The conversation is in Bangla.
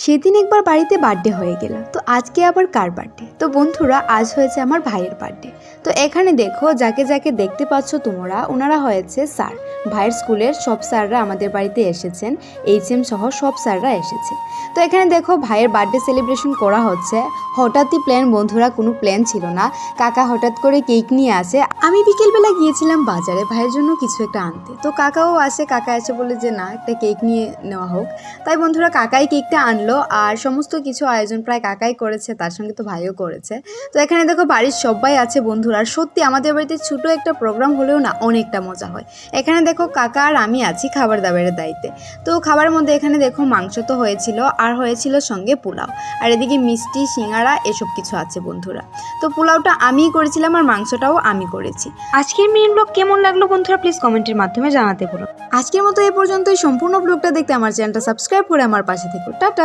সেদিন একবার বাড়িতে বার্থডে হয়ে গেল, তো আজকে আবার কার বার্থডে? তো বন্ধুরা, আজ হয়েছে আমার ভাইয়ের বার্থডে। তো এখানে দেখো, যাকে যাকে দেখতে পাচ্ছ তোমরা, ওনারা হয়েছে স্যার। ভাইয়ের স্কুলের সব স্যাররা আমাদের বাড়িতে এসেছেন, HM সহ সব স্যাররা এসেছে। তো এখানে দেখো, ভাইয়ের বার্থডে সেলিব্রেশন করা হচ্ছে। হঠাৎই প্ল্যান বন্ধুরা, কোনো প্ল্যান ছিল না। কাকা হঠাৎ করে কেক নিয়ে আসে। আমি বিকেলবেলা গিয়েছিলাম বাজারে ভাইয়ের জন্য কিছু একটা আনতে। তো কাকাও আসে, কাকা এসে বলে যে না, একটা কেক নিয়ে নেওয়া হোক। তাই বন্ধুরা, কাকাই কেকটা আনলো আর সমস্ত কিছু আয়োজন প্রায় কাকাই করেছে, তার সঙ্গে তো ভাইও করেছে। তো এখানে দেখো, বাড়ির সবাই আছে বন্ধুরা। আর সত্যি আমাদের বাড়িতে ছোটো একটা প্রোগ্রাম হলেও না, অনেকটা মজা হয়। এখানে দেখো, কাকা আর আমি আছি খাবার দাবারের দায়িত্বে। তো খাবারের মধ্যে এখানে দেখো, মাংস তো হয়েছিল, আর হয়েছিল সঙ্গে পোলাও, আর এদিকে মিষ্টি, সিঙ্গারা, এসব কিছু আছে বন্ধুরা। তো পোলাওটা আমিই করেছিলাম আর মাংসটাও আমি করেছি। আজকের মিনি ব্লগ কেমন লাগলো বন্ধুরা, প্লিজ কমেন্টের মাধ্যমে জানাতে বলুন। আজকের মতো এই পর্যন্তই। সম্পূর্ণ ব্লগটা দেখতে আমার চ্যানেলটা সাবস্ক্রাইব করে আমার পাশে থেকো। টাটা।